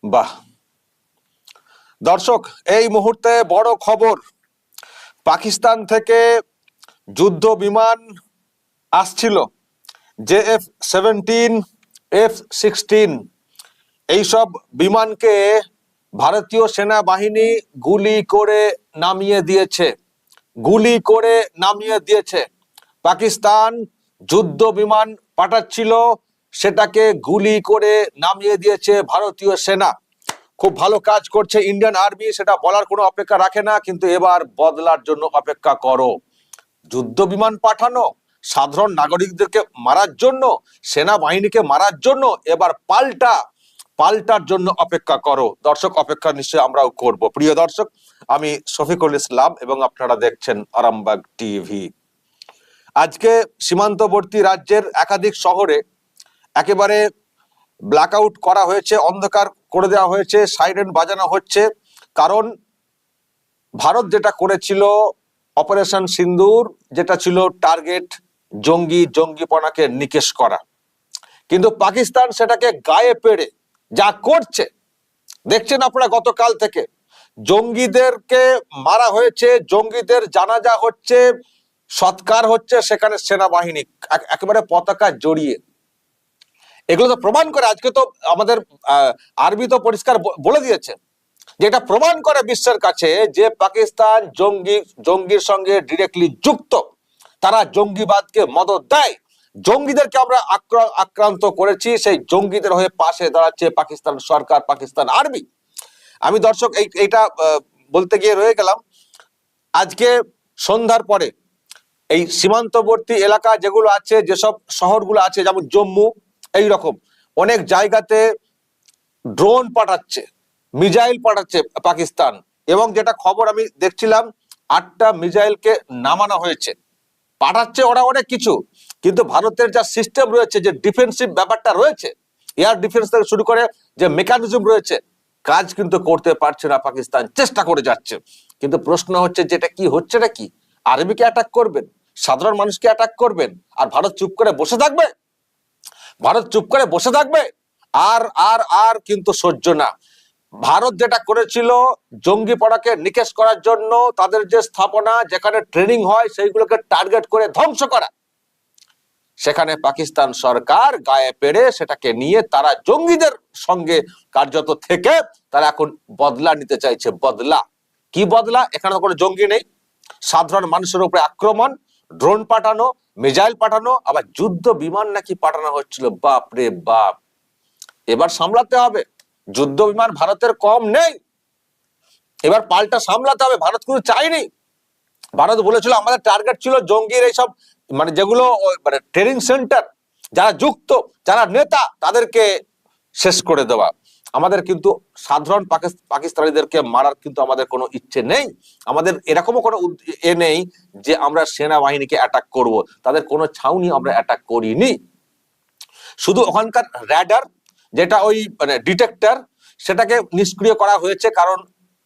বাহ দর্শক, এই মুহূর্তে বড় খবর, পাকিস্তান থেকে যুদ্ধ বিমান আসছিল, JF-17, F-16, এইসব বিমানকে ভারতীয় সেনাবাহিনী গুলি করে নামিয়ে দিয়েছে। পাকিস্তান যুদ্ধ বিমান পাঠাচ্ছিল, সেটাকে গুলি করে নামিয়ে দিয়েছে ভারতীয় সেনা। খুব ভালো কাজ করছে ইন্ডিয়ান আর্মি, সেটা বলার কোনো অপেক্ষা রাখে না, কিন্তু এবার বদলার জন্য অপেক্ষা করো। যুদ্ধ বিমান পাঠানো সাধারণ নাগরিকদেরকে মারার জন্য, সেনাবাহিনীকে মারার জন্য, এবার পাল্টার জন্য অপেক্ষা করো। দর্শক, অপেক্ষা নিশ্চয়ই আমরাও করব। প্রিয় দর্শক, আমি শফিকুল ইসলাম এবং আপনারা দেখছেন আরামবাগ টিভি। আজকে সীমান্তবর্তী রাজ্যের একাধিক শহরে একেবারে ব্ল্যাকআউট করা হয়েছে, অন্ধকার করে দেওয়া হয়েছে, সাইরেন বাজানো হচ্ছে। কারণ ভারত যেটা করেছিল অপারেশন সিন্দুর, যেটা ছিল টার্গেট জঙ্গিপনাকে নিকেশ করা, কিন্তু পাকিস্তান সেটাকে গায়ে পেড়ে যা করছে দেখছেন আপনারা। গতকাল থেকে জঙ্গিদেরকে মারা হয়েছে, জঙ্গিদের জানাজা হচ্ছে, সৎকার হচ্ছে, সেখানে সেনাবাহিনী একেবারে পতাকা জড়িয়ে। এগুলো তো প্রমাণ করে, আজকে তো আমাদের আর্মি তো পরিষ্কার বলে দিয়েছে যে এটা প্রমাণ করে বিশ্বের কাছে যে পাকিস্তান জঙ্গির সঙ্গে ডিরেক্টলি যুক্ত, তারা জঙ্গিবাদকে মদত দেয়। জঙ্গিদেরকে আমরা আক্রান্ত করেছি, সেই জঙ্গিদের হয়ে পাশে দাঁড়াচ্ছে পাকিস্তান সরকার, পাকিস্তান আর্মি। আমি দর্শক এইটা বলতে গিয়ে রয়ে গেলাম। আজকে সন্ধ্যার পরে এই সীমান্তবর্তী এলাকা যেগুলো আছে, যেসব শহরগুলো আছে, যেমন জম্মু, এই রকম অনেক জায়গাতে ড্রোন পাঠাচ্ছে, মিসাইল পাঠাচ্ছে পাকিস্তান। এবং যেটা খবর আমি দেখছিলাম, 8টা মিসাইলকে নামানো হয়েছে। পাঠাচ্ছে ওরা অনেক কিছু, কিন্তু ভারতের যা সিস্টেম রয়েছে, যে ডিফেন্সিভ ব্যাপারটা রয়েছে, এয়ার ডিফেন্স থেকে শুরু করে যে মেকানিজম রয়েছে, কাজ কিন্তু করতে পারছে না পাকিস্তান। চেষ্টা করে যাচ্ছে, কিন্তু প্রশ্ন হচ্ছে যেটা কি হচ্ছে, নাকি আর্মিকে অ্যাটাক করবেন, সাধারণ মানুষকে অ্যাটাক করবেন, আর ভারত চুপ করে বসে থাকবে? আর আর আর কিন্তু সহ্য না। ভারত যেটা করেছিল জঙ্গি পড়াকে নিকেশ করার জন্য, তাদের যে স্থাপনা যেখানে ট্রেনিং হয় সেইগুলোকে টার্গেট করে ধ্বংস করা, সেখানে পাকিস্তান সরকার গায়ে পেড়ে সেটাকে নিয়ে তারা জঙ্গিদের সঙ্গে কার্যত থেকে তারা এখন বদলা নিতে চাইছে। বদলা কি বদলা? এখানে কোনো জঙ্গি নেই, সাধারণ মানুষের উপরে আক্রমণ, ড্রোন পাঠানো, মিসাইল পাঠানো, আবার যুদ্ধ বিমান নাকি পাঠানো হচ্ছিল। বাপ রে বাপ, এবার সামলাতে হবে। যুদ্ধ বিমান ভারতের কম নেই, এবার পাল্টা সামলাতে হবে। ভারত কোনো চাইনি। ভারত বলেছিল আমাদের টার্গেট ছিল জঙ্গির এইসব মানে যেগুলো মানে ট্রেনিং সেন্টার, যারা যুক্ত, যারা নেতা, তাদেরকে শেষ করে দেওয়া। আমাদের কিন্তু সাধারণ পাকিস্তানিদেরকে মারার কিন্তু আমাদের কোনো ইচ্ছে নেই। আমাদের এরকমও কোনো নেই যে আমরা সেনাবাহিনীকে অ্যাটাক করব। তাদের কোনো ছাউনি আমরা অ্যাটাক করিনি। শুধু ওখানকার র্যাডার, যেটা ওই মানে ডিটেক্টর, সেটাকে নিষ্ক্রিয় করা হয়েছে। কারণ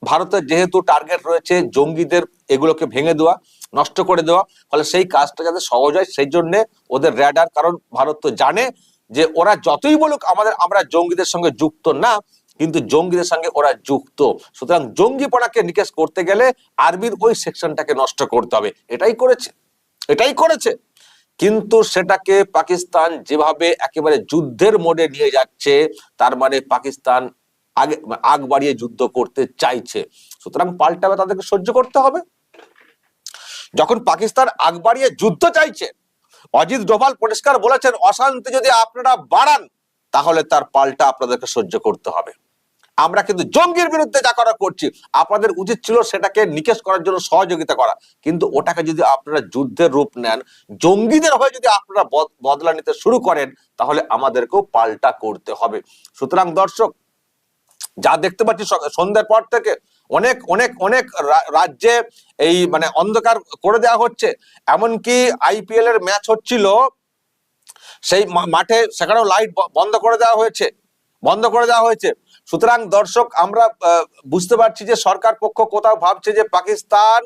ভারতের যেহেতু টার্গেট রয়েছে জঙ্গিদের এগুলোকে ভেঙে দেওয়া, নষ্ট করে দেওয়া, ফলে সেই কাজটা যাতে সহজ হয় সেই জন্য ওদের র্যাডার। কারণ ভারত তো জানে যে ওরা যতই বলুক আমরা জঙ্গিদের সঙ্গে যুক্ত না, কিন্তু জঙ্গিদের সঙ্গে ওরা যুক্ত। সুতরাং জঙ্গিপনাকে নিকেশ করতে গেলে আর্মির ওই সেকশনটাকে নষ্ট করতে হবে। এটাই করেছে। কিন্তু সেটাকে পাকিস্তান যেভাবে একেবারে যুদ্ধের মোডে নিয়ে যাচ্ছে, তার মানে পাকিস্তান আগ বাড়িয়ে যুদ্ধ করতে চাইছে। সুতরাং পাল্টাবে, তাদেরকে সহ্য করতে হবে। যখন পাকিস্তান আগ বাড়িয়ে যুদ্ধ চাইছে, অজিত ডোভাল পরিষ্কার বলেছেন, অশান্তি যদি আপনারা বাড়ান তাহলে তার পাল্টা আপনাদেরকে সহ্য করতে হবে। আমরা কিন্তু জঙ্গির বিরুদ্ধে যা করা করছি, আপনাদের উচিত ছিল সেটাকে নিকেশ করার জন্য সহযোগিতা করা। কিন্তু ওটাকে যদি আপনারা যুদ্ধের রূপ নেন, জঙ্গিদের হয়ে যদি আপনারা বদলা নিতে শুরু করেন, তাহলে আমাদেরকেও পাল্টা করতে হবে। সুতরাং দর্শক, যা দেখতে পাচ্ছি সন্ধ্যার পর থেকে অনেক অনেক অনেক রাজ্যে এই মানে অন্ধকার করে দেওয়া হচ্ছে। এমনকি IPL এর ম্যাচ হচ্ছিল, সেই মাঠে সেখানেও লাইট বন্ধ করে দেওয়া হয়েছে। সুতরাং দর্শক, আমরা বুঝতে পারছি যে সরকার পক্ষ কোথাও ভাবছে যে পাকিস্তান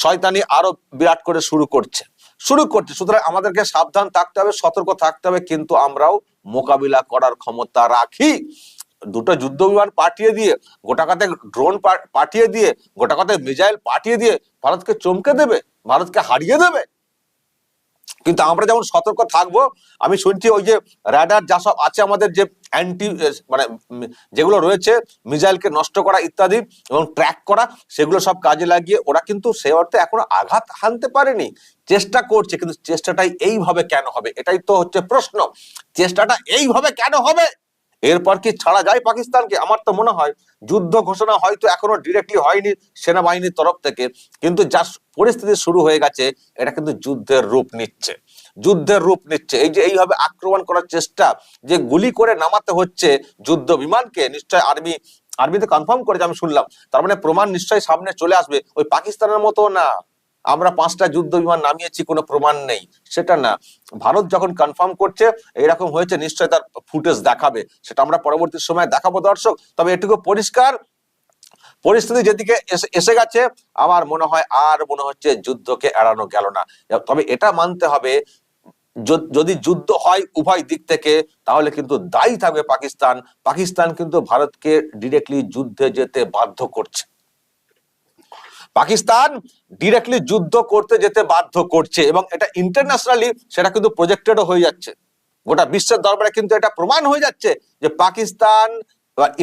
শয়তানি আরো বিরাট করে শুরু করছে। সুতরাং আমাদেরকে সাবধান থাকতে হবে, সতর্ক থাকতে হবে, কিন্তু আমরাও মোকাবিলা করার ক্ষমতা রাখি। দুটো যুদ্ধ বিমান পাঠিয়ে দিয়ে, গোটা কাতে ড্রোন পাঠিয়ে দিয়ে, গোটা কাতে মিসাইল পাঠিয়ে দিয়ে ভারতকে চমকে দেবে, ভারতকে হারিয়ে দেবে? কিন্তু আমরা যেমন সতর্ক থাকবো, আমি শুনছি ওই যে রাডার যা সব আছে আমাদের, যে অ্যান্টি মানে যেগুলো রয়েছে মিসাইলকে নষ্ট করা ইত্যাদি এবং ট্র্যাক করা, সেগুলো সব কাজে লাগিয়ে ওরা কিন্তু সে অর্থে এখনো আঘাত হানতে পারেনি, চেষ্টা করছে। কিন্তু চেষ্টাটাই এইভাবে কেন হবে, এটাই তো হচ্ছে প্রশ্ন। চেষ্টাটা এইভাবে কেন হবে? এরপর কি ছাড়া যায় পাকিস্তানকে? আমার তো মনে হয় যুদ্ধ ঘোষণা হয়তো এখনো ডিরেক্টলি হয়নি সেনাবাহিনীর তরফ থেকে, কিন্তু যা পরিস্থিতি শুরু হয়ে গেছে এটা কিন্তু যুদ্ধের রূপ নিচ্ছে, যুদ্ধের রূপ নিচ্ছে। এই যে এইভাবে আক্রমণ করার চেষ্টা, যে গুলি করে নামাতে হচ্ছে যুদ্ধ বিমানকে, নিশ্চয় আর্মিতে কনফার্ম করেছে আমি শুনলাম, তার মানে প্রমাণ নিশ্চয়ই সামনে চলে আসবে। ওই পাকিস্তানের মতো না আমরা 5টা যুদ্ধ বিমান নামিয়েছি কোনো প্রমাণ নেই, সেটা না। ভারত যখন কনফার্ম করছে এরকম হয়েছে, নিশ্চয় তার ফুটেজ দেখাবে, সেটা আমরা পরবর্তী সময় দেখাবো দর্শক। তবে এটুকু পরিষ্কার, পরিস্থিতি যেদিকে এসে গেছে আমার মনে হয় আর মনে হচ্ছে যুদ্ধকে এড়ানো গেল না। তবে এটা মানতে হবে, যদি যুদ্ধ হয় উভয় দিক থেকে তাহলে কিন্তু দায়ী থাকবে পাকিস্তান। পাকিস্তান কিন্তু ভারতকে ডিরেক্টলি যুদ্ধে যেতে বাধ্য করছে, পাকিস্তান ডিরেক্টলি যুদ্ধ করতে যেতে বাধ্য করছে, এবং এটা ইন্টারন্যাশনালি সেটা কিন্তু প্রজেক্টেডও হয়ে যাচ্ছে, গোটা বিশ্বের দরবারে কিন্তু এটা প্রমাণ হয়ে যাচ্ছে যে পাকিস্তান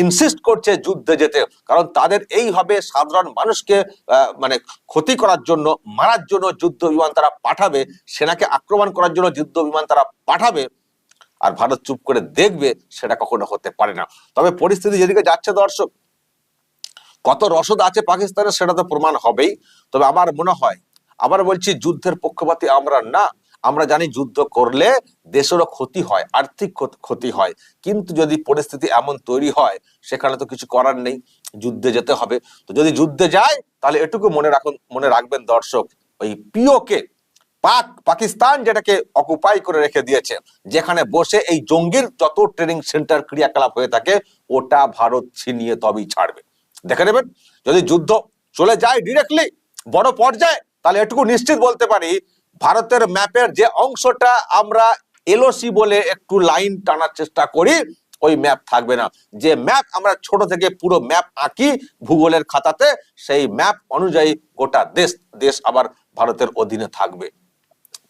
ইনসিস্ট করছে যুদ্ধে যেতে, কারণ তাদের এইভাবে সাধারণ মানুষকে মানে ক্ষতি করার জন্য, মারার জন্য যুদ্ধ বিমান তারা পাঠাবে, সেনাকে আক্রমণ করার জন্য যুদ্ধ বিমান তারা পাঠাবে, আর ভারত চুপ করে দেখবে, সেটা কখনো হতে পারে না। তবে পরিস্থিতি যেদিকে যাচ্ছে দর্শক, কত রসদ আছে পাকিস্তানের সেটা তো প্রমাণ হবেই। তবে আমার মনে হয়, আবার বলছি, যুদ্ধের পক্ষপাতী আমরা না। আমরা জানি যুদ্ধ করলে দেশেরও ক্ষতি হয়, আর্থিক ক্ষতি হয়, কিন্তু যদি পরিস্থিতি এমন তৈরি হয় সেখানে তো কিছু করার নেই, যুদ্ধে যেতে হবে। তো যদি যুদ্ধে যায় তাহলে এটুকু মনে রাখবেন দর্শক, ওই পিওকে, পাকিস্তান যেটাকে অকুপাই করে রেখে দিয়েছে, যেখানে বসে এই জঙ্গির যত ট্রেনিং সেন্টার ক্রিয়াকলাপ হয়ে থাকে, ওটা ভারত ছিনিয়ে তবেই ছাড়বে। দেখে নেবেন, যদি যুদ্ধ চলে যায় ডিরেক্টলি বড় পর্যায়ে, তাহলে এটুকু নিশ্চিত বলতে পারি, ভারতের ম্যাপের যে অংশটা আমরা এলওসি বলে একটু লাইন টানার চেষ্টা করি, ওই ম্যাপ থাকবে না। যে ম্যাপ আমরা ছোট থেকে পুরো ম্যাপ আঁকি ভূগোলের খাতাতে, সেই ম্যাপ অনুযায়ী গোটা দেশ আবার ভারতের অধীনে থাকবে,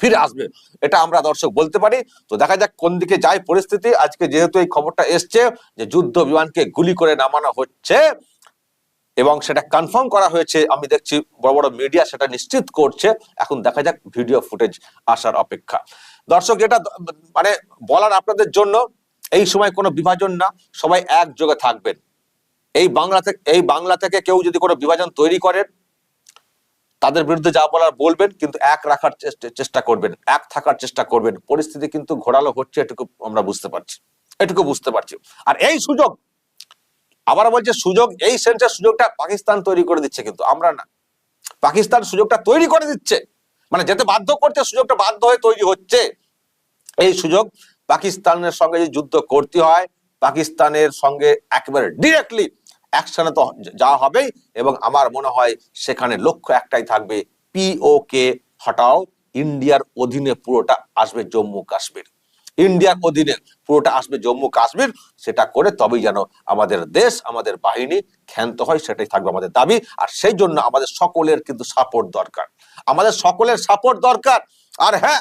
ফিরে আসবে, এটা আমরা দর্শক বলতে পারি। তো দেখা যাক কোন দিকে যায় পরিস্থিতি। আজকে যেহেতু এই খবরটা এসছে যে যুদ্ধ বিমানকে গুলি করে নামানো হচ্ছে এবং সেটা কনফার্ম করা হয়েছে, আমি দেখছি বড় বড় মিডিয়া সেটা নিশ্চিত করছে, এখন দেখা যাক ভিডিও ফুটেজ আসার অপেক্ষা। দর্শক, এটা মানে বলার আপনাদের জন্য, এই সময় কোনো বিভাজন না, সবাই একযোগে থাকবেন। এই বাংলা থেকে কেউ যদি কোনো বিভাজন তৈরি করেন, তাদের বিরুদ্ধে যা বলার বলবেন, কিন্তু এক রাখার চেষ্টা করবেন, এক থাকার চেষ্টা করবেন। পরিস্থিতি কিন্তু ঘোরালো হচ্ছে, এটুকু আমরা বুঝতে পারছি। আর এই সুযোগ, আবার বলছে সুযোগ, এই সেন্সের সুযোগটা পাকিস্তান তৈরি করে দিচ্ছে, কিন্তু আমরা না। পাকিস্তান সুযোগটা তৈরি করে দিচ্ছে, মানে যেতে বাধ্য করছে, সুযোগটা বাধ্য হয়ে তৈরি হচ্ছে। এই সুযোগ পাকিস্তানের সঙ্গে যে যুদ্ধ করতে হয়, পাকিস্তানের সঙ্গে একেবারে ডিরেক্টলি অ্যাকশনে তো যাওয়া হবেই, এবং আমার মনে হয় সেখানে লক্ষ্য একটাই থাকবে, পিওকে হটাও, ইন্ডিয়ার অধীনে পুরোটা আসবে জম্মু কাশ্মীর, ইন্ডিয়ার অধীনে পুরোটা আসবে জম্মু কাশ্মীর। সেটা করে তবেই যেন আমাদের দেশ, আমাদের বাহিনী ক্ষান্ত হয়, সেটাই থাকবে আমাদের দাবি। আর সেই জন্য আমাদের সকলের কিন্তু সাপোর্ট দরকার, আমাদের সকলের সাপোর্ট দরকার। আর হ্যাঁ,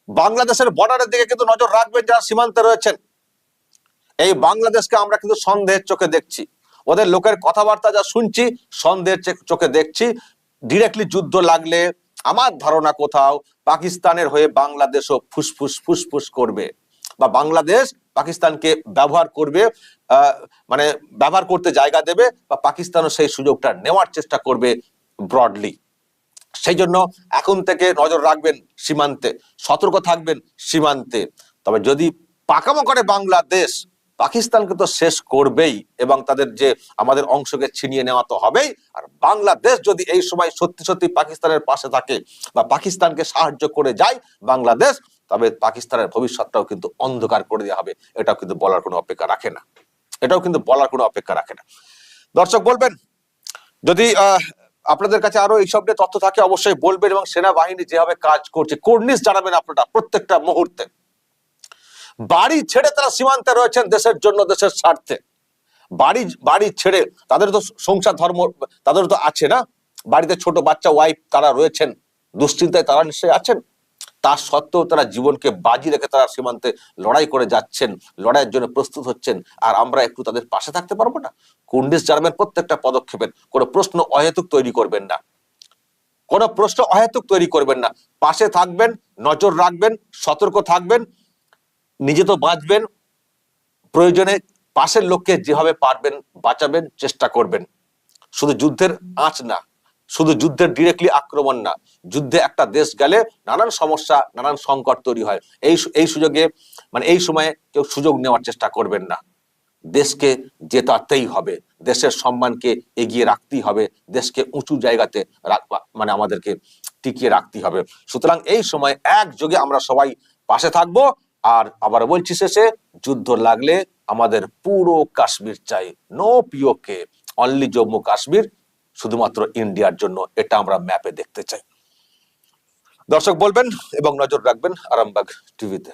বাংলাদেশের বর্ডারের দিকে কিন্তু নজর রাখবেন যারা সীমান্তে রয়েছেন। এই বাংলাদেশকে আমরা কিন্তু সন্দেহের চোখে দেখছি, ওদের লোকের কথাবার্তা যা শুনছি সন্দেহের চোখে দেখছি। ডিরেক্টলি যুদ্ধ লাগলে আমার ধারণা কোথাও পাকিস্তানের হয়ে বাংলাদেশও ফুসফুস করবে, বা বাংলাদেশ পাকিস্তানকে ব্যবহার করবে, মানে ব্যবহার করতে জায়গা দেবে, বা পাকিস্তানও সেই সুযোগটা নেওয়ার চেষ্টা করবে ব্রডলি। সেই জন্য এখন থেকে নজর রাখবেন সীমান্তে, সতর্ক থাকবেন সীমান্তে। তবে যদি পাকামো করে বাংলাদেশ, পাকিস্তানকে তো শেষ করবেই, এবং তাদের যে আমাদের অংশকে ছিনিয়ে নেওয়া তো হবেই। আর বাংলাদেশ যদি এই সময় সত্যি সত্যি পাকিস্তানের পাশে থাকে বা পাকিস্তানকে সাহায্য করে যায় বাংলাদেশ, তবে পাকিস্তানের ভবিষ্যৎটাও কিন্তু অন্ধকার করে দেওয়া হবে। এটাও কিন্তু বলার কোনো অপেক্ষা রাখে না। দর্শক, বলবেন যদি আপনাদের কাছে আরো এইসব নিয়ে তথ্য থাকে অবশ্যই বলবেন, এবং সেনাবাহিনী যেভাবে কাজ করছে কর্নিশ জানাবেন আপনারা প্রত্যেকটা মুহূর্তে। বাড়ি ছেড়ে তারা সীমান্তে রয়েছেন দেশের জন্য, দেশের স্বার্থে। বাড়ি বাড়ি ছেড়ে, তাদের তো সংসার ধর্ম তাদের তো আছে না, বাড়িতে ছোট বাচ্চা ওয়াইফ তারা রয়েছেন, দুশ্চিন্তায় তারা নিশ্চয়ই আছেন। তা সত্ত্বেও তারা জীবনকে বাজি রেখে তারা সীমান্তে লড়াই করে যাচ্ছেন, লড়াইয়ের জন্য প্রস্তুত হচ্ছেন, আর আমরা একটু তাদের পাশে থাকতে পারবো না? কুন্ডিস জার্মের প্রত্যেকটা পদক্ষেপের কোনো প্রশ্ন অহেতুক তৈরি করবেন না, কোনো প্রশ্ন অহেতুক তৈরি করবেন না, পাশে থাকবেন, নজর রাখবেন, সতর্ক থাকবেন, নিজে তো বাঁচবেন, প্রয়োজনে পাশের লোককে যেভাবে পারবেন বাঁচাবেন, চেষ্টা করবেন। শুধু যুদ্ধের আঁচ না, শুধু যুদ্ধের ডিরেক্টলি আক্রমণ না, যুদ্ধে একটা দেশ গেলে নানান সমস্যা, নানান সংকট তৈরি হয়। এই সুযোগে এই সময়ে কেউ সুযোগ নেওয়ার চেষ্টা করবেন না। দেশকে জেতাতেই হবে, দেশের সম্মানকে এগিয়ে রাখতেই হবে, দেশকে উঁচু জায়গাতে আমাদেরকে টিকিয়ে রাখতেই হবে। সুতরাং এই সময় একযোগে আমরা সবাই পাশে থাকবো। আর আবার বলছি শেষে, যুদ্ধ লাগলে আমাদের পুরো কাশ্মীর চাই, নো পিওকে, অনলি জম্মু কাশ্মীর, শুধুমাত্র ইন্ডিয়ার জন্য, এটা আমরা ম্যাপে দেখতে চাই। দর্শক বলবেন এবং নজর রাখবেন আরামবাগ টিভিতে।